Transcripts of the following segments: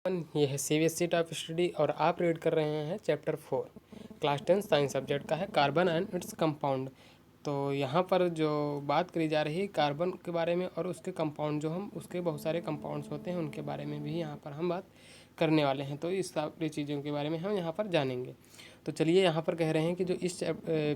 ये है CBSE top study और आप रीड कर रहे हैं चैप्टर 4 क्लास 10 साइंस सब्जेक्ट का है कार्बन एंड इट्स कंपाउंड। तो यहाँ पर जो बात करी जा रही है कार्बन के बारे में और उसके कंपाउंड जो हम उसके बहुत सारे कंपाउंड्स होते हैं उनके बारे में भी यहाँ पर हम बात करने वाले हैं। तो इस सारी चीज़ों के बारे में हम यहाँ पर जानेंगे। तो चलिए यहाँ पर कह रहे हैं कि जो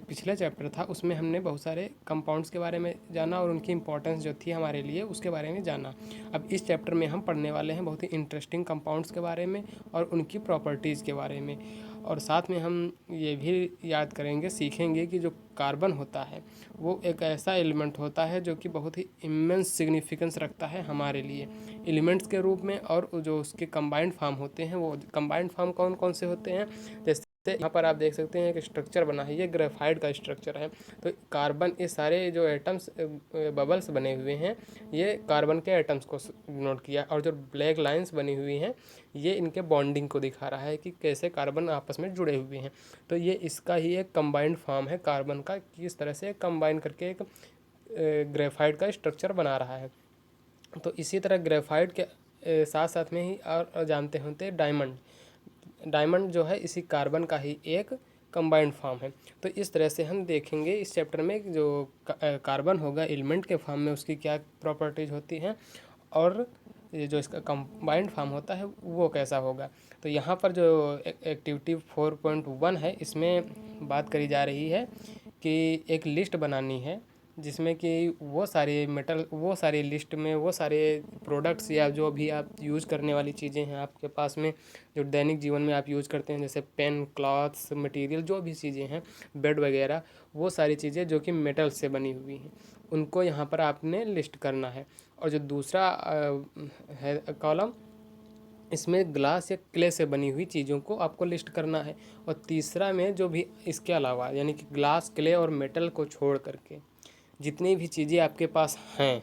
पिछले चैप्टर था उसमें हमने बहुत सारे कंपाउंड्स के बारे में जाना और उनकी इंपॉर्टेंस जो थी हमारे लिए उसके बारे में जाना। अब इस चैप्टर में हम पढ़ने वाले हैं बहुत ही इंटरेस्टिंग कंपाउंड्स के बारे में और उनकी प्रॉपर्टीज़ के बारे में, और साथ में हम ये भी याद करेंगे सीखेंगे कि जो कार्बन होता है वो एक ऐसा एलिमेंट होता है जो कि बहुत ही इमेंस सिग्निफिकेंस रखता है हमारे लिए एलिमेंट्स के रूप में। और जो उसके कंबाइंड फॉर्म होते हैं वो कंबाइंड फॉर्म कौन कौन से होते हैं, जैसे यहाँ पर आप देख सकते हैं कि स्ट्रक्चर बना है, ये ग्रेफाइट का स्ट्रक्चर है। तो कार्बन ये सारे जो एटम्स बबल्स बने हुए हैं ये कार्बन के एटम्स को नोट किया, और जो ब्लैक लाइंस बनी हुई हैं ये इनके बॉन्डिंग को दिखा रहा है कि कैसे कार्बन आपस में जुड़े हुए हैं। तो ये इसका ही एक कंबाइंड फॉर्म है कार्बन का, किस तरह से कंबाइन करके एक ग्रेफाइट का स्ट्रक्चर बना रहा है। तो इसी तरह ग्रेफाइट के साथ साथ में ही और जानते होते हैं डायमंड जो है इसी कार्बन का ही एक कंबाइंड फॉर्म है। तो इस तरह से हम देखेंगे इस चैप्टर में जो कार्बन होगा एलिमेंट के फॉर्म में उसकी क्या प्रॉपर्टीज होती हैं और ये जो इसका कंबाइंड फॉर्म होता है वो कैसा होगा। तो यहाँ पर जो एक्टिविटी 4.1 है इसमें बात करी जा रही है कि एक लिस्ट बनानी है जिसमें कि वो सारी लिस्ट में वो सारे प्रोडक्ट्स या जो भी आप यूज़ करने वाली चीज़ें हैं आपके पास में जो दैनिक जीवन में आप यूज़ करते हैं, जैसे पेन, क्लॉथ्स, मटेरियल, जो भी चीज़ें हैं, बेड वगैरह, वो सारी चीज़ें जो कि मेटल से बनी हुई हैं उनको यहाँ पर आपने लिस्ट करना है। और जो दूसरा है कॉलम, इसमें ग्लास या क्ले से बनी हुई चीज़ों को आपको लिस्ट करना है। और तीसरा में जो भी इसके अलावा यानी कि ग्लास, क्ले और मेटल को छोड़ करके जितनी भी चीज़ें आपके पास हैं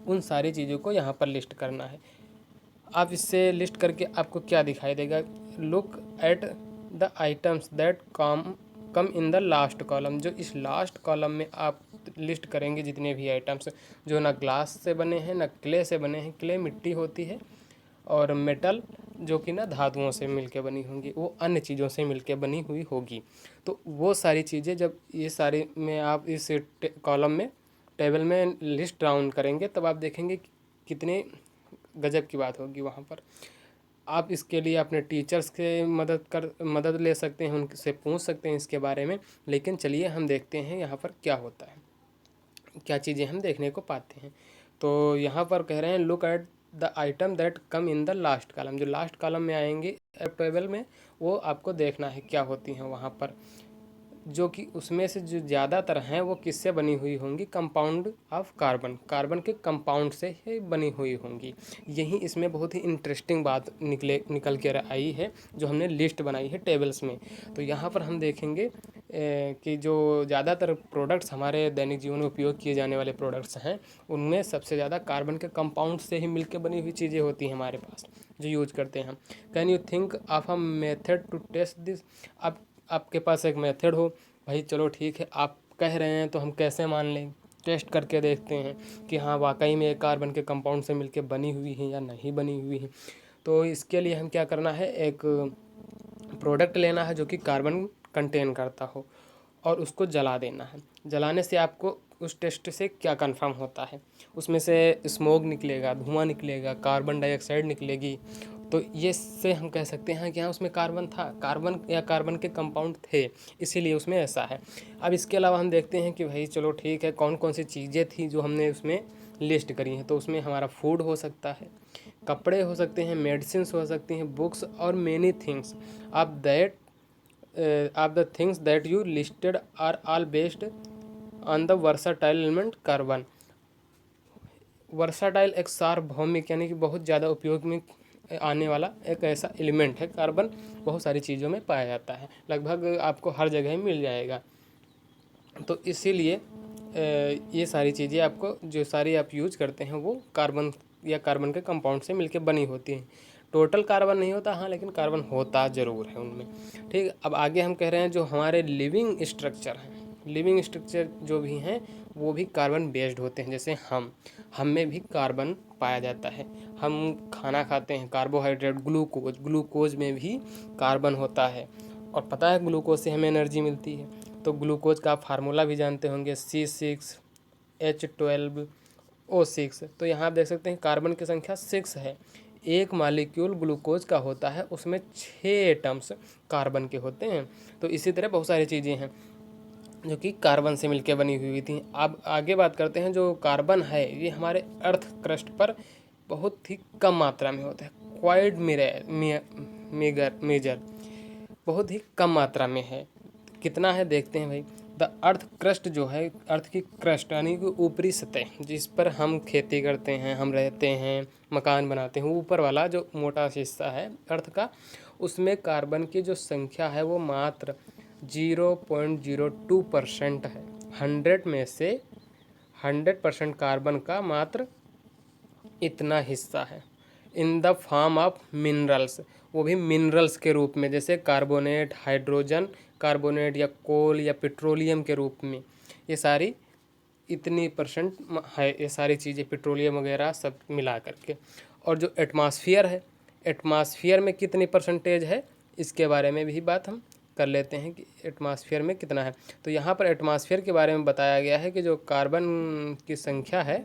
उन सारी चीज़ों को यहाँ पर लिस्ट करना है। आप इससे लिस्ट करके आपको क्या दिखाई देगा, look at the items that come in the last column. जो इस लास्ट कॉलम में आप लिस्ट करेंगे जितने भी आइटम्स जो ना ग्लास से बने हैं ना क्ले से बने हैं, क्ले मिट्टी होती है और मेटल जो कि ना धातुओं से मिलके बनी होंगी, वो अन्य चीज़ों से मिलके बनी हुई होगी। तो वो सारी चीज़ें जब ये सारे में आप इस कॉलम में टेबल में लिस्ट डाउन करेंगे तब आप देखेंगे कितने गजब की बात होगी वहाँ पर। आप इसके लिए अपने टीचर्स के मदद ले सकते हैं, उनसे पूछ सकते हैं इसके बारे में। लेकिन चलिए हम देखते हैं यहाँ पर क्या होता है, क्या चीज़ें हम देखने को पाते हैं। तो यहाँ पर कह रहे हैं look at the item that come in the last column. जो लास्ट कॉलम में आएंगे टेबल में वो आपको देखना है क्या होती हैं वहाँ पर, जो कि उसमें से जो ज़्यादातर हैं वो किससे बनी हुई होंगी, कंपाउंड ऑफ कार्बन के कंपाउंड से ही बनी हुई होंगी। यही इसमें बहुत ही इंटरेस्टिंग बात निकल कर आई है जो हमने लिस्ट बनाई है टेबल्स में। तो यहाँ पर हम देखेंगे कि जो ज़्यादातर प्रोडक्ट्स हमारे दैनिक जीवन में उपयोग किए जाने वाले प्रोडक्ट्स हैं उनमें सबसे ज़्यादा कार्बन के कंपाउंड से ही मिलकर बनी हुई चीज़ें होती हैं हमारे पास जो यूज करते हैं हम। Can you think of a method to test this. अब आपके पास एक मेथड हो, भाई चलो ठीक है आप कह रहे हैं तो हम कैसे मान लें, टेस्ट करके देखते हैं कि हाँ वाकई में एक कार्बन के कंपाउंड से मिलके बनी हुई है या नहीं बनी हुई है। तो इसके लिए हम क्या करना है, एक प्रोडक्ट लेना है जो कि कार्बन कंटेन करता हो और उसको जला देना है। जलाने से आपको उस टेस्ट से क्या कंफर्म होता है, उसमें से स्मोक निकलेगा, धुआं निकलेगा, कार्बन डाइऑक्साइड निकलेगी। तो ये से हम कह सकते हैं कि हाँ उसमें कार्बन था, कार्बन या कार्बन के कंपाउंड थे, इसीलिए उसमें ऐसा है। अब इसके अलावा हम देखते हैं कि भाई चलो ठीक है कौन कौन सी चीज़ें थी जो हमने उसमें लिस्ट करी हैं। तो उसमें हमारा फूड हो सकता है, कपड़े हो सकते हैं, मेडिसिन हो सकती हैं, बुक्स और many things of the things that you listed are all based on the versatile element carbon. Versatile एक सार्वभौमिक यानी कि बहुत ज़्यादा उपयोग में आने वाला एक ऐसा एलिमेंट है कार्बन, बहुत सारी चीज़ों में पाया जाता है, लगभग आपको हर जगह मिल जाएगा। तो इसीलिए ये सारी चीज़ें आपको जो सारी आप यूज करते हैं वो कार्बन या कार्बन के कंपाउंड से मिलके बनी होती हैं। टोटल कार्बन नहीं होता हाँ, लेकिन कार्बन होता ज़रूर है उनमें। ठीक, अब आगे हम कह रहे हैं जो हमारे लिविंग स्ट्रक्चर हैं, लिविंग स्ट्रक्चर जो भी हैं वो भी कार्बन बेस्ड होते हैं। जैसे हम में भी कार्बन पाया जाता है। हम खाना खाते हैं, कार्बोहाइड्रेट, ग्लूकोज में भी कार्बन होता है। और पता है ग्लूकोज से हमें एनर्जी मिलती है। तो ग्लूकोज का आप फार्मूला भी जानते होंगे, C6H12O6। तो यहाँ आप देख सकते हैं कार्बन की संख्या 6 है। एक मॉलिक्यूल ग्लूकोज का होता है, उसमें 6 एटम्स कार्बन के होते हैं। तो इसी तरह बहुत सारी चीज़ें हैं जो कि कार्बन से मिलकर बनी हुई थी। अब आगे बात करते हैं। जो कार्बन है ये हमारे अर्थ क्रस्ट पर बहुत ही कम मात्रा में होता है। क्वाइट मेजर बहुत ही कम मात्रा में है। कितना है देखते हैं भाई। द अर्थ क्रस्ट जो है, अर्थ की क्रस्ट यानी कि ऊपरी सतह जिस पर हम खेती करते हैं, हम रहते हैं, मकान बनाते हैं, ऊपर वाला जो मोटा सा हिस्सा है अर्थ का, उसमें कार्बन की जो संख्या है वो मात्र 0.02% है। 100 में से 100% कार्बन का मात्र इतना हिस्सा है। In the form of minerals, वो भी मिनरल्स के रूप में, जैसे कार्बोनेट, हाइड्रोजन कार्बोनेट या कोल या पेट्रोलियम के रूप में। ये सारी इतनी परसेंट है, ये सारी चीज़ें पेट्रोलियम वगैरह सब मिला करके। और जो एटमॉस्फेयर है, एटमॉस्फेयर में कितनी परसेंटेज है इसके बारे में भी बात हम कर लेते हैं कि एटमॉस्फेयर में कितना है। तो यहाँ पर एटमॉस्फेयर के बारे में बताया गया है कि जो कार्बन की संख्या है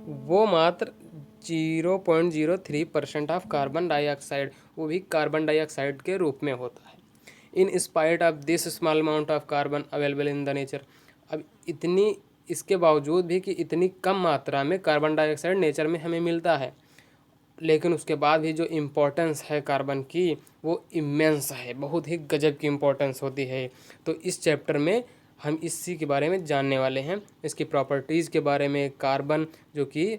वो मात्र 0.03% ऑफ कार्बन डाइऑक्साइड, वो भी कार्बन डाइऑक्साइड के रूप में होता है। In spite of this small amount of carbon available in the nature. अब इतनी, इसके बावजूद भी कि इतनी कम मात्रा में कार्बन डाइऑक्साइड नेचर में हमें मिलता है, लेकिन उसके बाद भी जो इम्पोर्टेंस है कार्बन की वो इमेंस है, बहुत ही गजब की इम्पोर्टेंस होती है। तो इस चैप्टर में हम इसी के बारे में जानने वाले हैं, इसकी प्रॉपर्टीज़ के बारे में। कार्बन जो कि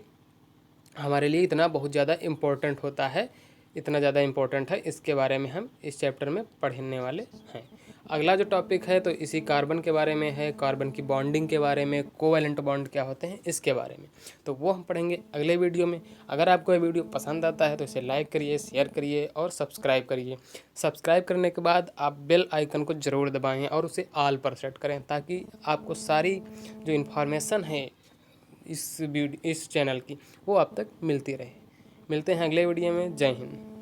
हमारे लिए इतना बहुत ज़्यादा इम्पोर्टेंट होता है, इतना ज़्यादा इम्पोर्टेंट है, इसके बारे में हम इस चैप्टर में पढ़ने वाले हैं। अगला जो टॉपिक है तो इसी कार्बन के बारे में है, कार्बन की बॉन्डिंग के बारे में, कोवैलेंट बॉन्ड क्या होते हैं इसके बारे में। तो वो हम पढ़ेंगे अगले वीडियो में। अगर आपको ये वीडियो पसंद आता है तो इसे लाइक करिए, शेयर करिए और सब्सक्राइब करिए। सब्सक्राइब करने के बाद आप बेल आइकन को ज़रूर दबाएँ और उसे ऑल पर सेट करें, ताकि आपको सारी जो इन्फॉर्मेशन है इस चैनल की वो आप तक मिलती रहे। मिलते हैं अगले वीडियो में। जय हिंद।